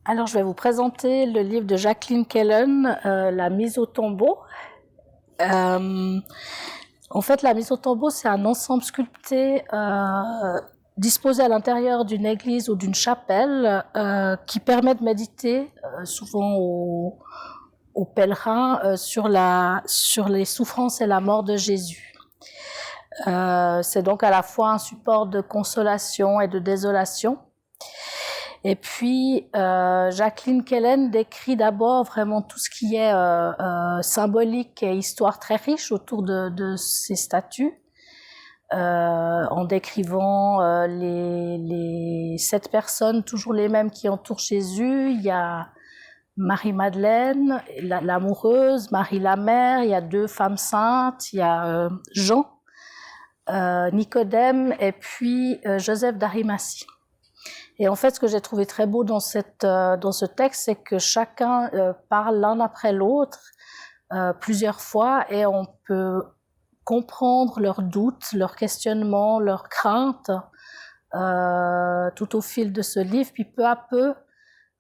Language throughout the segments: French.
Alors, je vais vous présenter le livre de Jacqueline Kellen, La mise au tombeau. En fait, la mise au tombeau, c'est un ensemble sculpté disposé à l'intérieur d'une église ou d'une chapelle qui permet de méditer souvent aux pèlerins sur les souffrances et la mort de Jésus. C'est donc à la fois un support de consolation et de désolation. Et puis, Jacqueline Kellen décrit d'abord vraiment tout ce qui est symbolique et histoire très riche autour de ces statues, en décrivant les 7 personnes, toujours les mêmes, qui entourent Jésus. Il y a Marie-Madeleine, l'amoureuse, Marie la mère, il y a 2 femmes saintes, il y a Jean, Nicodème et puis Joseph d'Arimathie. Et en fait, ce que j'ai trouvé très beau dans ce texte, c'est que chacun parle l'un après l'autre plusieurs fois, et on peut comprendre leurs doutes, leurs questionnements, leurs craintes tout au fil de ce livre. Puis peu à peu,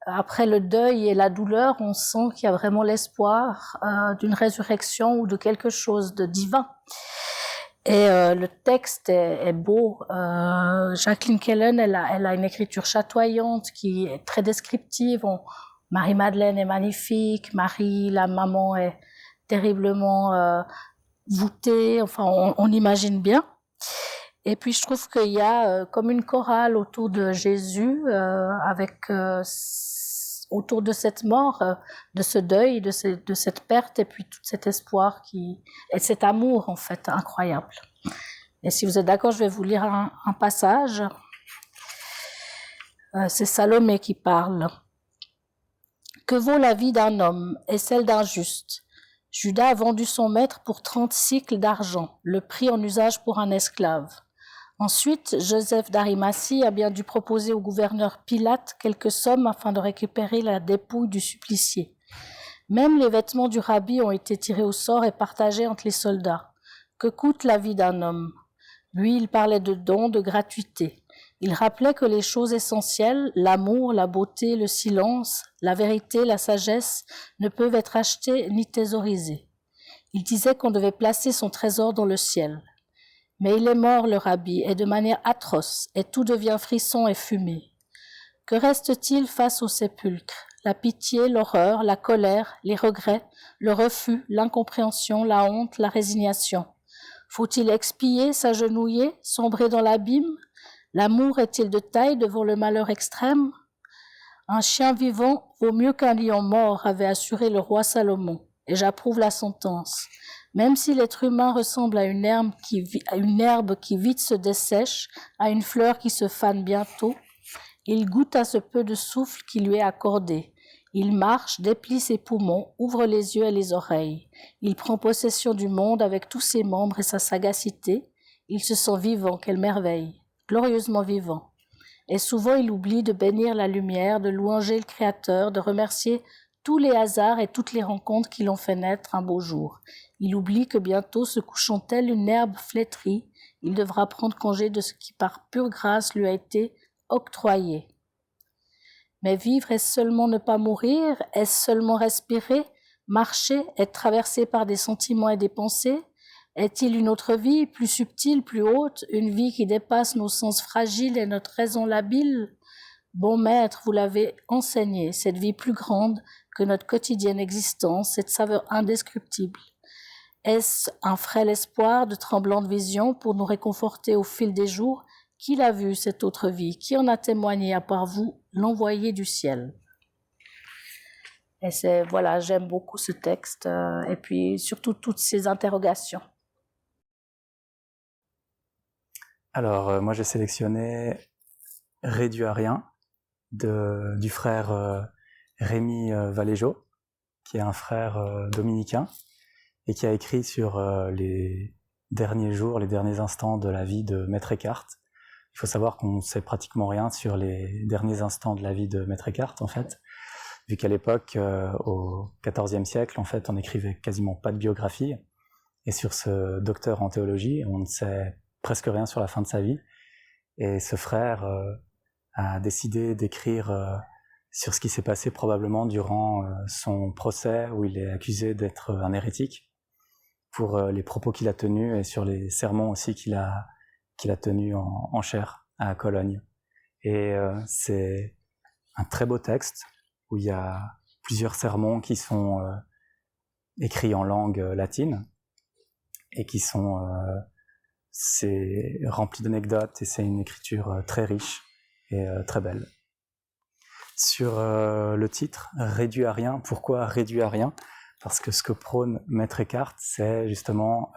après le deuil et la douleur, on sent qu'il y a vraiment l'espoir d'une résurrection ou de quelque chose de divin. Et le texte est beau. Jacqueline Kellen, elle a une écriture chatoyante qui est très descriptive. Marie-Madeleine est magnifique, Marie, la maman, est terriblement voûtée. Enfin, on imagine bien. Et puis, je trouve qu'il y a comme une chorale autour de Jésus, autour de cette mort, de ce deuil, de cette perte, et puis tout cet espoir et cet amour, en fait, incroyable. Et si vous êtes d'accord, je vais vous lire un passage. C'est Salomé qui parle. « Que vaut la vie d'un homme et celle d'un juste ? Judas a vendu son maître pour 30 cycles d'argent, le prix en usage pour un esclave. Ensuite, Joseph d'Arimathie a bien dû proposer au gouverneur Pilate quelques sommes afin de récupérer la dépouille du supplicié. Même les vêtements du rabbi ont été tirés au sort et partagés entre les soldats. Que coûte la vie d'un homme ? Lui, il parlait de dons, de gratuité. Il rappelait que les choses essentielles, l'amour, la beauté, le silence, la vérité, la sagesse, ne peuvent être achetées ni thésaurisées. Il disait qu'on devait placer son trésor dans le ciel. Mais il est mort, le rabbi, et de manière atroce, et tout devient frisson et fumée. Que reste-t-il face au sépulcre ? La pitié, l'horreur, la colère, les regrets, le refus, l'incompréhension, la honte, la résignation. Faut-il expier, s'agenouiller, sombrer dans l'abîme ? L'amour est-il de taille devant le malheur extrême ? Un chien vivant vaut mieux qu'un lion mort, avait assuré le roi Salomon, et j'approuve la sentence. Même si l'être humain ressemble à une herbe qui vite se dessèche, à une fleur qui se fane bientôt, il goûte à ce peu de souffle qui lui est accordé. Il marche, déplie ses poumons, ouvre les yeux et les oreilles. Il prend possession du monde avec tous ses membres et sa sagacité. Il se sent vivant, quelle merveille, glorieusement vivant. Et souvent il oublie de bénir la lumière, de louanger le Créateur, de remercier tous les hasards et toutes les rencontres qui l'ont fait naître un beau jour. Il oublie que bientôt, se couchant telle une herbe flétrie, il devra prendre congé de ce qui par pure grâce lui a été octroyé. Mais vivre, est-ce seulement ne pas mourir ? Est-ce seulement respirer, marcher, être traversé par des sentiments et des pensées ? Est-il une autre vie, plus subtile, plus haute, une vie qui dépasse nos sens fragiles et notre raison labile ? Bon maître, vous l'avez enseigné, cette vie plus grande que notre quotidienne existence, cette saveur indescriptible. Est-ce un frêle espoir de tremblantes visions pour nous réconforter au fil des jours ? Qui l'a vu, cette autre vie ? Qui en a témoigné à part vous, l'envoyé du ciel ? Et voilà, j'aime beaucoup ce texte, et puis surtout toutes ces interrogations. Alors, moi j'ai sélectionné Réduit à rien du frère Rémi Valéjo, qui est un frère dominicain et qui a écrit sur les derniers jours, les derniers instants de la vie de Maître Eckhart. Il faut savoir qu'on ne sait pratiquement rien sur les derniers instants de la vie de Maître Eckhart, en fait, vu qu'à l'époque, au XIVe siècle, en fait, on n'écrivait quasiment pas de biographie. Et sur ce docteur en théologie, on ne sait presque rien sur la fin de sa vie. Et ce frère a décidé d'écrire sur ce qui s'est passé probablement durant son procès où il est accusé d'être un hérétique, pour les propos qu'il a tenus et sur les sermons aussi qu'il a tenus en chair à Cologne. Et c'est un très beau texte où il y a plusieurs sermons qui sont écrits en langue latine et qui sont c'est rempli d'anecdotes et c'est une écriture très riche et très belle. Sur le titre, réduit à rien, pourquoi réduit à rien? Parce que ce que prône Maître Eckhart, c'est justement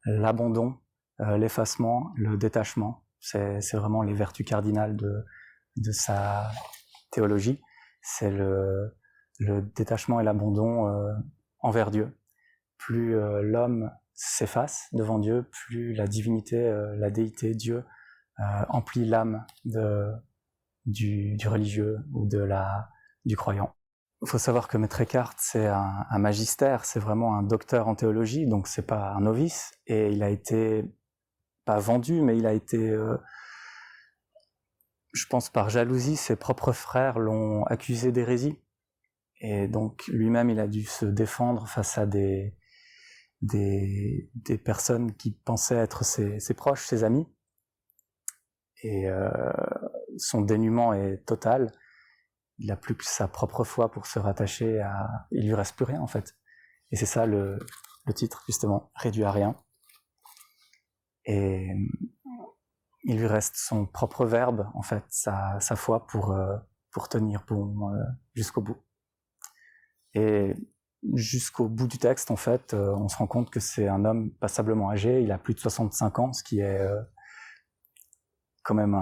l'abandon, l'effacement, le détachement. C'est vraiment les vertus cardinales de sa théologie. C'est le détachement et l'abandon envers Dieu. Plus l'homme s'efface devant Dieu, plus la divinité, la déité, Dieu, emplit l'âme du religieux ou du croyant. Il faut savoir que Maître Eckhart, c'est un magistère, c'est vraiment un docteur en théologie, donc c'est pas un novice, et il a été, pas vendu, mais il a été, je pense par jalousie, ses propres frères l'ont accusé d'hérésie, et donc lui-même il a dû se défendre face à des personnes qui pensaient être ses proches, ses amis, et son dénuement est total. Il n'a plus que sa propre foi pour se rattacher à... Il lui reste plus rien en fait. Et c'est ça le titre justement, réduit à rien. Et il lui reste son propre verbe en fait, sa foi pour tenir bon jusqu'au bout. Et jusqu'au bout du texte en fait, on se rend compte que c'est un homme passablement âgé, il a plus de 65 ans, ce qui est quand même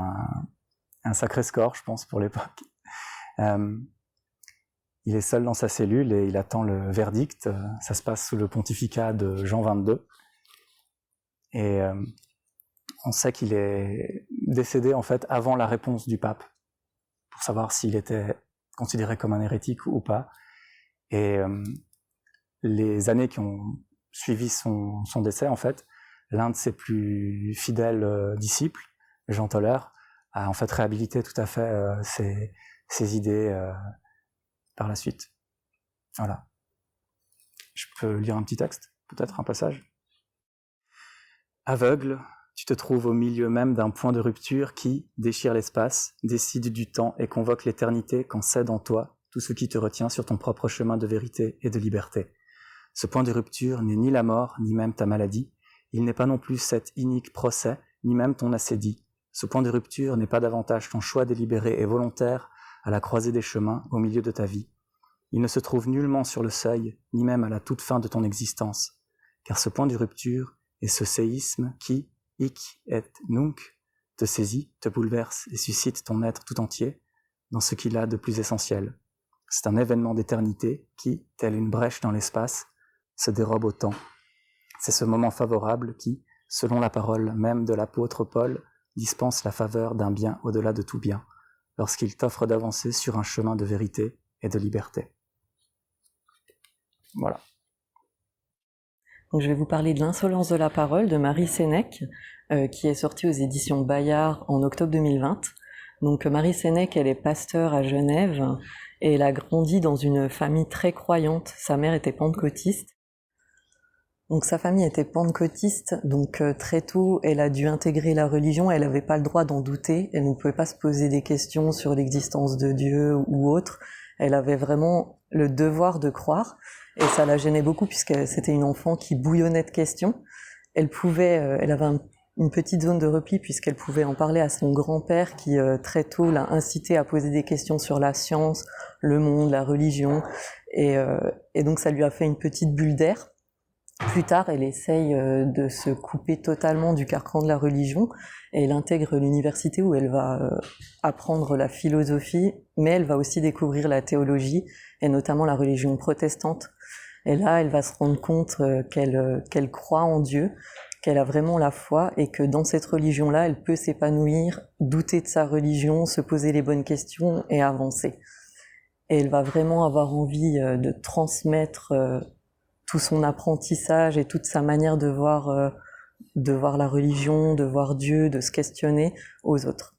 un sacré score je pense pour l'époque. Il est seul dans sa cellule et il attend le verdict. Ça se passe sous le pontificat de Jean XXII. Et on sait qu'il est décédé en fait avant la réponse du pape pour savoir s'il était considéré comme un hérétique ou pas. Et les années qui ont suivi son décès, en fait, l'un de ses plus fidèles disciples, Jean Toller, a en fait réhabilité tout à fait ses idées par la suite. Voilà. Je peux lire un petit texte, peut-être un passage. Aveugle, tu te trouves au milieu même d'un point de rupture qui déchire l'espace, décide du temps et convoque l'éternité quand cède en toi tout ce qui te retient sur ton propre chemin de vérité et de liberté. Ce point de rupture n'est ni la mort, ni même ta maladie. Il n'est pas non plus cet inique procès, ni même ton assédie. Ce point de rupture n'est pas davantage ton choix délibéré et volontaire à la croisée des chemins au milieu de ta vie. Il ne se trouve nullement sur le seuil, ni même à la toute fin de ton existence, car ce point de rupture est ce séisme qui, hic et nunc, te saisit, te bouleverse et suscite ton être tout entier dans ce qu'il a de plus essentiel. C'est un événement d'éternité qui, tel une brèche dans l'espace, se dérobe au temps. C'est ce moment favorable qui, selon la parole même de l'apôtre Paul, dispense la faveur d'un bien au-delà de tout bien, lorsqu'il t'offre d'avancer sur un chemin de vérité et de liberté. Voilà. Donc, je vais vous parler de L'insolence de la parole de Marie Sénèque, qui est sortie aux éditions Bayard en octobre 2020. Donc Marie Sénèque, elle est pasteur à Genève et elle a grandi dans une famille très croyante. Sa mère était pentecôtiste. Donc sa famille était pentecôtiste, donc très tôt, elle a dû intégrer la religion, elle n'avait pas le droit d'en douter, elle ne pouvait pas se poser des questions sur l'existence de Dieu ou autre. Elle avait vraiment le devoir de croire, et ça la gênait beaucoup puisque c'était une enfant qui bouillonnait de questions. Elle avait une petite zone de repli puisqu'elle pouvait en parler à son grand-père qui très tôt l'a incité à poser des questions sur la science, le monde, la religion, et donc ça lui a fait une petite bulle d'air. Plus tard, elle essaye de se couper totalement du carcan de la religion et elle intègre l'université où elle va apprendre la philosophie, mais elle va aussi découvrir la théologie et notamment la religion protestante. Et là, elle va se rendre compte qu'elle croit en Dieu, qu'elle a vraiment la foi et que dans cette religion-là, elle peut s'épanouir, douter de sa religion, se poser les bonnes questions et avancer. Et elle va vraiment avoir envie de transmettre tout son apprentissage et toute sa manière de voir la religion, de voir Dieu, de se questionner aux autres.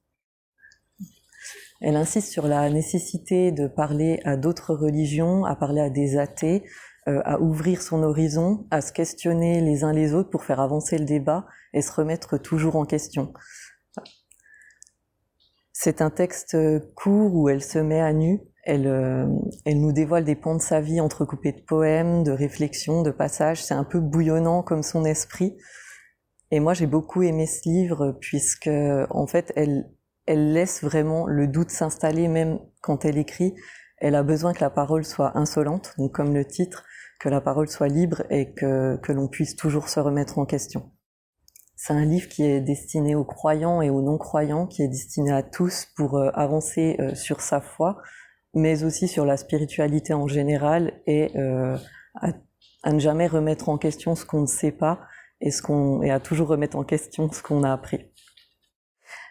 Elle insiste sur la nécessité de parler à d'autres religions, à parler à des athées, à ouvrir son horizon, à se questionner les uns les autres pour faire avancer le débat et se remettre toujours en question. C'est un texte court où elle se met à nu, elle nous dévoile des pans de sa vie entrecoupés de poèmes, de réflexions, de passages, c'est un peu bouillonnant comme son esprit. Et moi j'ai beaucoup aimé ce livre puisque en fait elle laisse vraiment le doute s'installer même quand elle écrit. Elle a besoin que la parole soit insolente, donc comme le titre, que la parole soit libre et que l'on puisse toujours se remettre en question. C'est un livre qui est destiné aux croyants et aux non-croyants, qui est destiné à tous pour avancer sur sa foi, mais aussi sur la spiritualité en général et à ne jamais remettre en question ce qu'on ne sait pas et à toujours remettre en question ce qu'on a appris.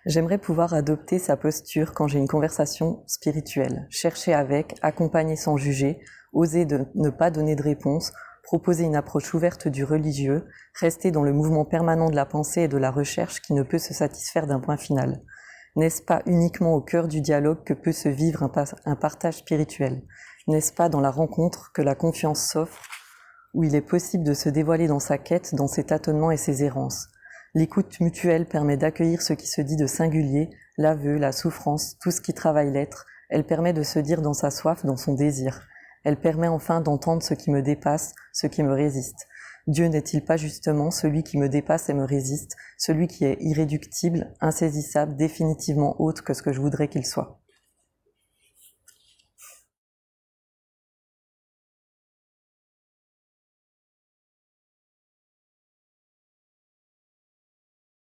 J'aimerais pouvoir adopter sa posture quand j'ai une conversation spirituelle, chercher avec, accompagner sans juger, oser de ne pas donner de réponse, proposer une approche ouverte du religieux, rester dans le mouvement permanent de la pensée et de la recherche qui ne peut se satisfaire d'un point final. N'est-ce pas uniquement au cœur du dialogue que peut se vivre un partage spirituel? N'est-ce pas dans la rencontre que la confiance s'offre, où il est possible de se dévoiler dans sa quête, dans ses tâtonnements et ses errances? L'écoute mutuelle permet d'accueillir ce qui se dit de singulier, l'aveu, la souffrance, tout ce qui travaille l'être. Elle permet de se dire dans sa soif, dans son désir. Elle permet enfin d'entendre ce qui me dépasse, ce qui me résiste. Dieu n'est-il pas justement celui qui me dépasse et me résiste, celui qui est irréductible, insaisissable, définitivement autre que ce que je voudrais qu'il soit?